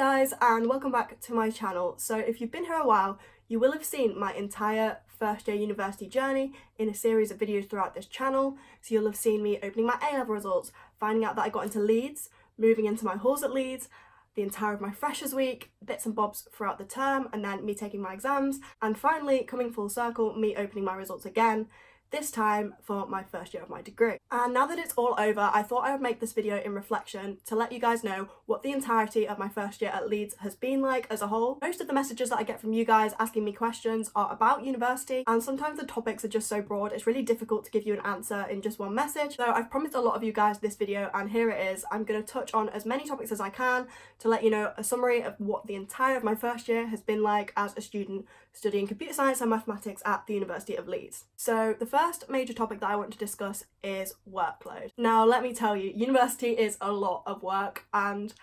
guys, and welcome back to my channel. So if you've been here a while, you will have seen my entire first year university journey in a series of videos throughout this channel. So you'll have seen me opening my A-level results, finding out that I got into Leeds, moving into my halls at Leeds, the entire of my freshers week, bits and bobs throughout the term, and then me taking my exams, and finally coming full circle, me opening my results again, this time for my first year of my degree. And now that it's all over, I thought I would make this video in reflection to let you guys know what the entirety of my first year at Leeds has been like as a whole. Most of the messages that I get from you guys asking me questions are about university, and sometimes the topics are just so broad it's really difficult to give you an answer in just one message. So I've promised a lot of you guys this video, and here it is. I'm going to touch on as many topics as I can to let you know a summary of what the entire of my first year has been like as a student studying computer science and mathematics at the University of Leeds. So the first major topic that I want to discuss is workload. Now let me tell you, university is a lot of work, and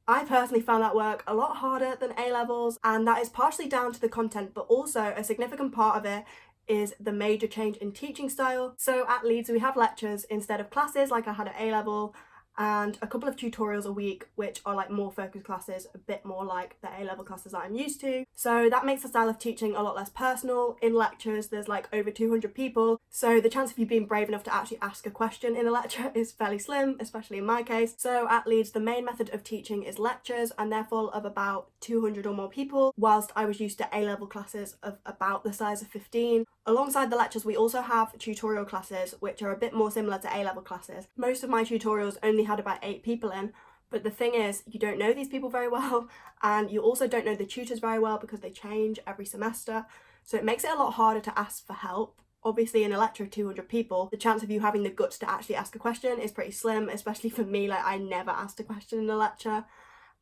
I personally found that work a lot harder than A-levels, and that is partially down to the content, but also a significant part of it is the major change in teaching style. So at Leeds we have lectures instead of classes like I had at A-level, and a couple of tutorials a week which are like more focused classes, a bit more like the A-level classes that I'm used to. So that makes the style of teaching a lot less personal. In lectures there's like over 200 people, so the chance of you being brave enough to actually ask a question in a lecture is fairly slim, especially in my case. So at Leeds the main method of teaching is lectures, and they're full of about 200 or more people, whilst I was used to A-level classes of about the size of 15. Alongside the lectures we also have tutorial classes which are a bit more similar to A-level classes. Most of my tutorials only had about 8 people in, but the thing is you don't know these people very well, and you also don't know the tutors very well because they change every semester, so it makes it a lot harder to ask for help. Obviously in a lecture of 200 people, the chance of you having the guts to actually ask a question is pretty slim, especially for me. Like, I never asked a question in a lecture.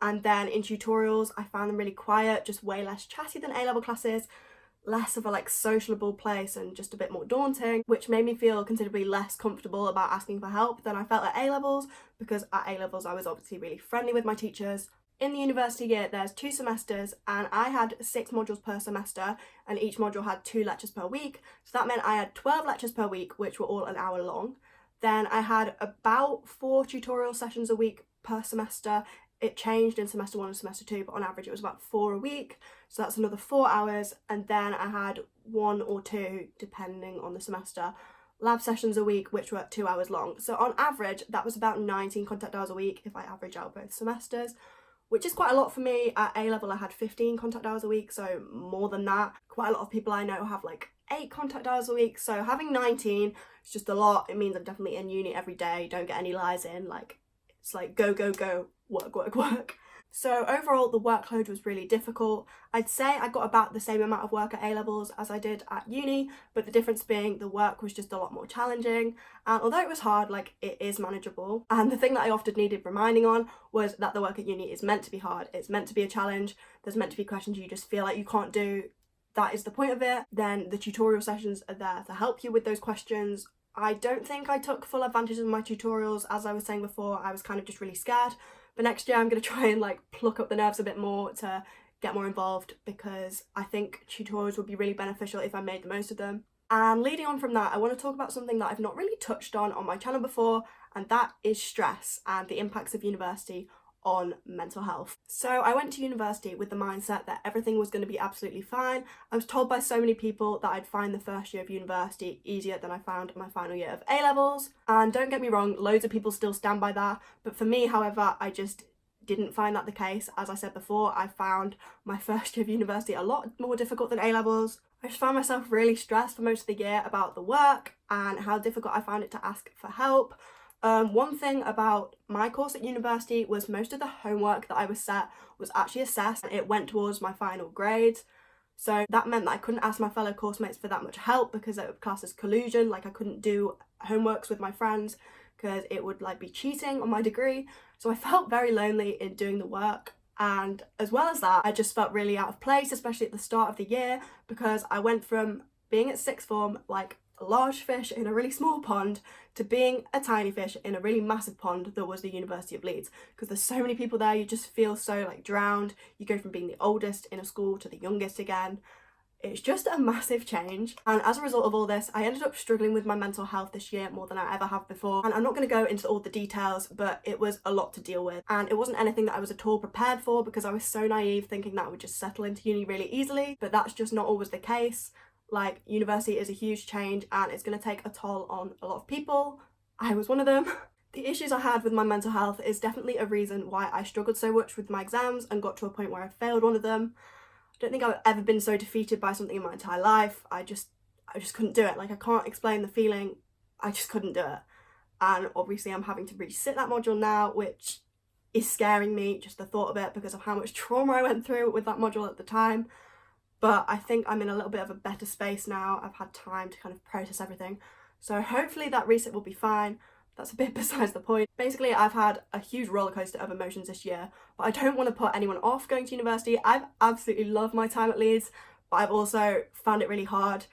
And then in tutorials I found them really quiet, just way less chatty than A-level classes, less of a like sociable place and just a bit more daunting, which made me feel considerably less comfortable about asking for help than I felt at A-levels, because at A-levels I was obviously really friendly with my teachers. In the university year there's 2 semesters, and I had 6 modules per semester, and each module had 2 lectures per week, so that meant I had 12 lectures per week which were all an hour long. Then I had about 4 tutorial sessions a week per semester. It changed in semester 1 and semester 2, but on average it was about 4 a week, so that's another 4 hours. And then I had 1 or 2, depending on the semester, lab sessions a week which were 2 hours long. So on average that was about 19 contact hours a week if I average out both semesters, which is quite a lot for me. At A-level I had 15 contact hours a week, so more than that. Quite a lot of people I know have like 8 contact hours a week, so having 19 is just a lot. It means I'm definitely in uni every day, don't get any lies in, like it's like go go go, work work work. So overall the workload was really difficult. I'd say I got about the same amount of work at A-levels as I did at uni, but the difference being the work was just a lot more challenging, and although it was hard, like, it is manageable. And the thing that I often needed reminding on was that the work at uni is meant to be hard, it's meant to be a challenge, there's meant to be questions you just feel like you can't do. That is the point of it. Then the tutorial sessions are there to help you with those questions. I don't think I took full advantage of my tutorials. As I was saying before, I was kind of just really scared. But next year I'm going to try and like pluck up the nerves a bit more to get more involved, because I think tutorials would be really beneficial if I made the most of them. And leading on from that, I want to talk about something that I've not really touched on my channel before, and that is stress and the impacts of university on mental health. So I went to university with the mindset that everything was going to be absolutely fine. I was told by so many people that I'd find the first year of university easier than I found my final year of A-levels, and don't get me wrong, loads of people still stand by that, but for me, however, I just didn't find that the case. As I said before, I found my first year of university a lot more difficult than A-levels. I just found myself really stressed for most of the year about the work and how difficult I found it to ask for help. One thing about my course at university was most of the homework that I was set was actually assessed, and it went towards my final grades. So that meant that I couldn't ask my fellow course mates for that much help because it would class as collusion. Like, I couldn't do homeworks with my friends because it would like be cheating on my degree. So I felt very lonely in doing the work. And as well as that, I just felt really out of place, especially at the start of the year, because I went from being at sixth form, like a large fish in a really small pond, to being a tiny fish in a really massive pond that was the University of Leeds. Because there's so many people there, you just feel so like drowned. You go from being the oldest in a school to the youngest again, It's just a massive change, and as a result of all this, I ended up struggling with my mental health this year more than I ever have before. And I'm not going to go into all the details, but it was a lot to deal with, and it wasn't anything that I was at all prepared for, because I was so naive thinking that I would just settle into uni really easily, but that's just not always the case. Like, university is a huge change and it's going to take a toll on a lot of people. I was one of them. The issues I had with my mental health is definitely a reason why I struggled so much with my exams and got to a point where I failed one of them. I don't think I've ever been so defeated by something in my entire life. I just couldn't do it. Like, I can't explain the feeling. I just couldn't do it. And obviously I'm having to resit that module now, which is scaring me, just the thought of it, because of how much trauma I went through with that module at the time. But I think I'm in a little bit of a better space now. I've had time to kind of process everything. So hopefully that reset will be fine. That's a bit besides the point. Basically, I've had a huge roller coaster of emotions this year, but I don't want to put anyone off going to university. I've absolutely loved my time at Leeds, but I've also found it really hard.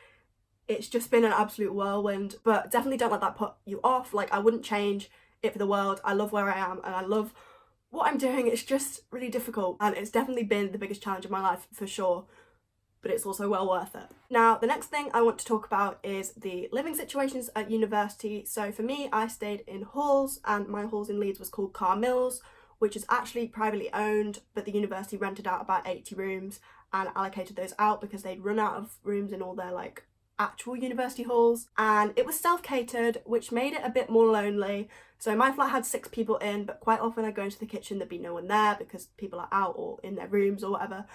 It's just been an absolute whirlwind, but definitely don't let that put you off. Like, I wouldn't change it for the world. I love where I am and I love what I'm doing. It's just really difficult, and it's definitely been the biggest challenge of my life for sure, but it's also well worth it. Now, the next thing I want to talk about is the living situations at university. So for me, I stayed in halls, and my halls in Leeds was called Carr Mills, which is actually privately owned, but the university rented out about 80 rooms and allocated those out because they'd run out of rooms in all their like actual university halls, and it was self-catered, which made it a bit more lonely. So my flat had 6 people in, but quite often I'd go into the kitchen, there'd be no one there because people are out or in their rooms or whatever.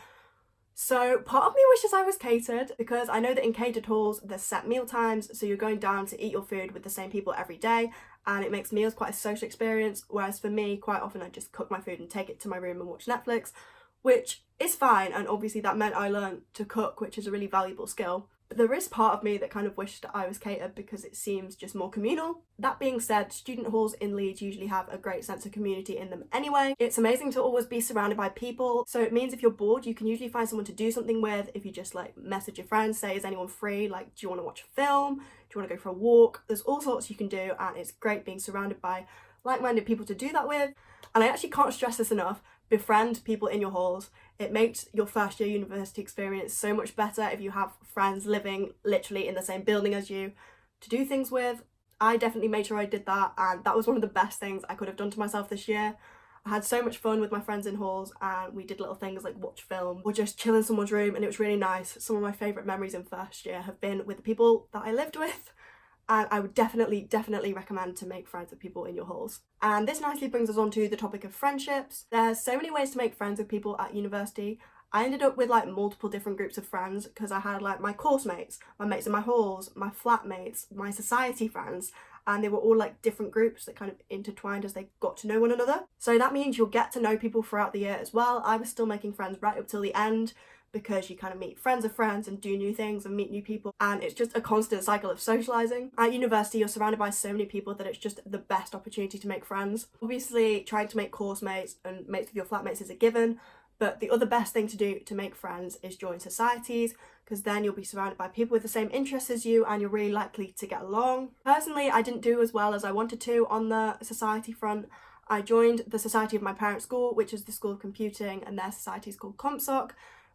So part of me wishes I was catered, because I know that in catered halls there's set meal times, so you're going down to eat your food with the same people every day, and it makes meals quite a social experience, whereas for me, quite often I just cook my food and take it to my room and watch Netflix, which is fine, and obviously that meant I learned to cook, which is a really valuable skill. But there is part of me that kind of wished I was catered because it seems just more communal. That being said, student halls in Leeds usually have a great sense of community in them anyway. It's amazing to always be surrounded by people, so it means if you're bored, you can usually find someone to do something with. If you just like message your friends, say, is anyone free? Like, do you want to watch a film? Do you want to go for a walk? There's all sorts you can do, and it's great being surrounded by like-minded people to do that with. And I actually can't stress this enough. Befriend people in your halls. It makes your first year university experience so much better if you have friends living literally in the same building as you to do things with. I definitely made sure I did that, and that was one of the best things I could have done to myself this year. I had so much fun with my friends in halls, and we did little things like watch film or just chill in someone's room, and it was really nice. Some of my favourite memories in first year have been with the people that I lived with, and I would definitely recommend to make friends with people in your halls. And this nicely brings us on to the topic of friendships. There's so many ways to make friends with people at university. I ended up with like multiple different groups of friends because I had like my course mates, my mates in my halls, my flatmates, my society friends, and they were all like different groups that kind of intertwined as they got to know one another. So that means you'll get to know people throughout the year as well. I was still making friends right up till the end, because you kind of meet friends of friends and do new things and meet new people, and it's just a constant cycle of socialising. At university, you're surrounded by so many people that it's just the best opportunity to make friends. Obviously, trying to make course mates and mates with your flatmates is a given, but the other best thing to do to make friends is join societies, because then you'll be surrounded by people with the same interests as you and you're really likely to get along. Personally, I didn't do as well as I wanted to on the society front. I joined the society of my parents' school, which is the School of Computing, and their society is called CompSoc.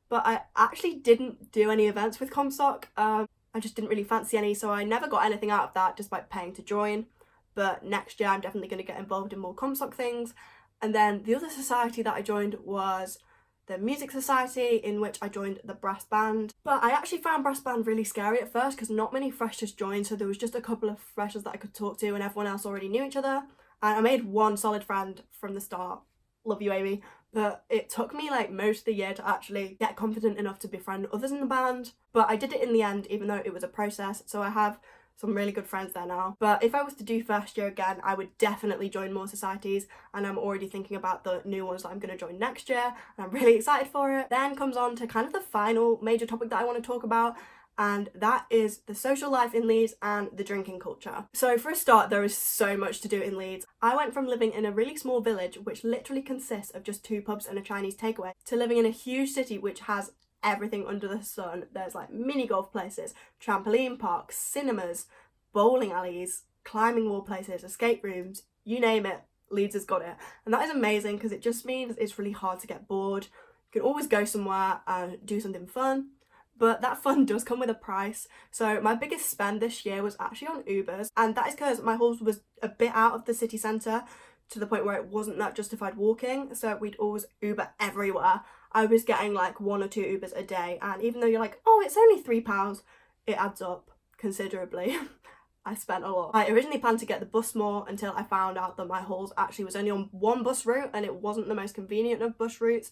But I actually didn't do any events with CompSoc. I just didn't really fancy any, so I never got anything out of that despite paying to join. But next year I'm definitely going to get involved in more CompSoc things. And then the other society that I joined was the Music Society, in which I joined the brass band. But I actually found brass band really scary at first because not many freshers joined, so there was just a couple of freshers that I could talk to and everyone else already knew each other. And I made one solid friend from the start. Love you, Amy. But it took me like most of the year to actually get confident enough to befriend others in the band. But I did it in the end, even though it was a process, so I have some really good friends there now. But if I was to do first year again, I would definitely join more societies, and I'm already thinking about the new ones that I'm going to join next year, and I'm really excited for it. Then comes on to kind of the final major topic that I want to talk about, and that is the social life in Leeds and the drinking culture. So for a start, there is so much to do in Leeds. I went from living in a really small village, which literally consists of just 2 pubs and a Chinese takeaway, to living in a huge city which has everything under the sun. There's like mini golf places, trampoline parks, cinemas, bowling alleys, climbing wall places, escape rooms, you name it, Leeds has got it. And that is amazing because it just means it's really hard to get bored. You can always go somewhere and do something fun. but that fun does come with a price. So my biggest spend this year was actually on Ubers, and that is because my halls was a bit out of the city centre to the point where it wasn't that justified walking, so we'd always Uber everywhere. I was getting like 1 or 2 Ubers a day, and even though you're like, oh, it's only £3, it adds up considerably. I spent a lot. I originally planned to get the bus more until I found out that my halls actually was only on one bus route and it wasn't the most convenient of bus routes,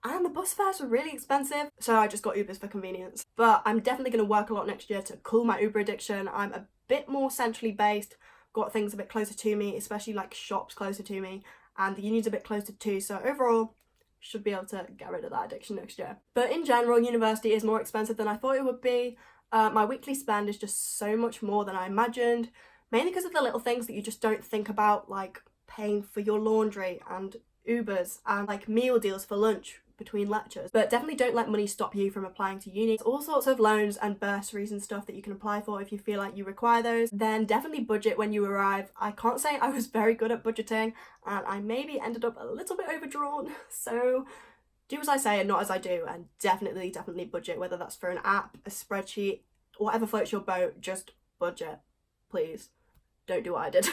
and the bus fares were really expensive, so I just got Ubers for convenience. But I'm definitely going to work a lot next year to cool my Uber addiction. I'm a bit more centrally based, got things a bit closer to me, especially like shops closer to me, and the union's a bit closer too, so overall should be able to get rid of that addiction next year. But in general, university is more expensive than I thought it would be. My weekly spend is just so much more than I imagined, mainly because of the little things that you just don't think about, like paying for your laundry and Ubers and like meal deals for lunch between lectures. But definitely don't let money stop you from applying to uni. There's all sorts of loans and bursaries and stuff that you can apply for if you feel like you require those. Then definitely budget when you arrive. I can't say I was very good at budgeting, and I maybe ended up a little bit overdrawn, so do as I say and not as I do, and definitely budget, whether that's for an app, a spreadsheet, whatever floats your boat, just budget, please. Don't do what I did.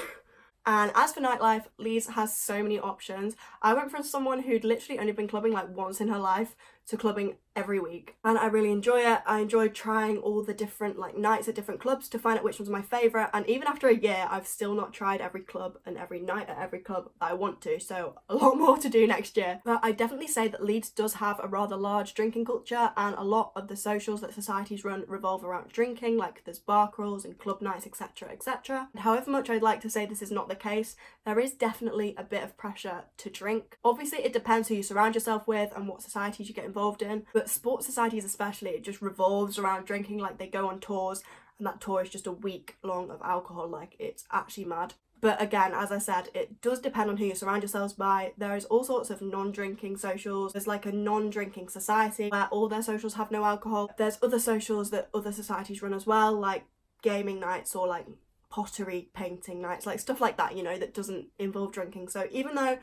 And as for nightlife, Leeds has so many options. I went from someone who'd literally only been clubbing like once in her life to clubbing every week, and I really enjoy it. I enjoyed trying all the different like nights at different clubs to find out which one's my favourite, and even after a year I've still not tried every club and every night at every club that I want to, so a lot more to do next year. But I definitely say that Leeds does have a rather large drinking culture, and a lot of the socials that societies run revolve around drinking, like there's bar crawls and club nights, etc, etc. And however much I'd like to say this is not the case, there is definitely a bit of pressure to drink. Obviously it depends who you surround yourself with and what societies you get involved in, but sports societies especially, it just revolves around drinking. Like they go on tours and that tour is just a week long of alcohol, like it's actually mad. But again, as I said, it does depend on who you surround yourselves by. There is all sorts of non-drinking socials. There's like a non-drinking society where all their socials have no alcohol. There's other socials that other societies run as well, like gaming nights or like pottery painting nights, like stuff like that, you know, that doesn't involve drinking. So even though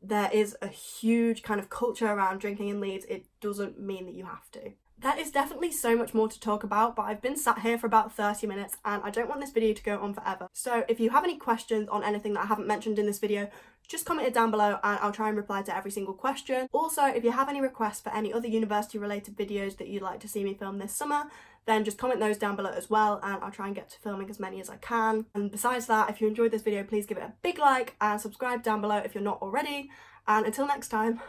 there is a huge kind of culture around drinking in Leeds, it doesn't mean that you have to. There is definitely so much more to talk about, but I've been sat here for about 30 minutes and I don't want this video to go on forever. So if you have any questions on anything that I haven't mentioned in this video, just comment it down below and I'll try and reply to every single question. Also, if you have any requests for any other university related videos that you'd like to see me film this summer, then just comment those down below as well and I'll try and get to filming as many as I can. And besides that, if you enjoyed this video, please give it a big like and subscribe down below if you're not already. And until next time,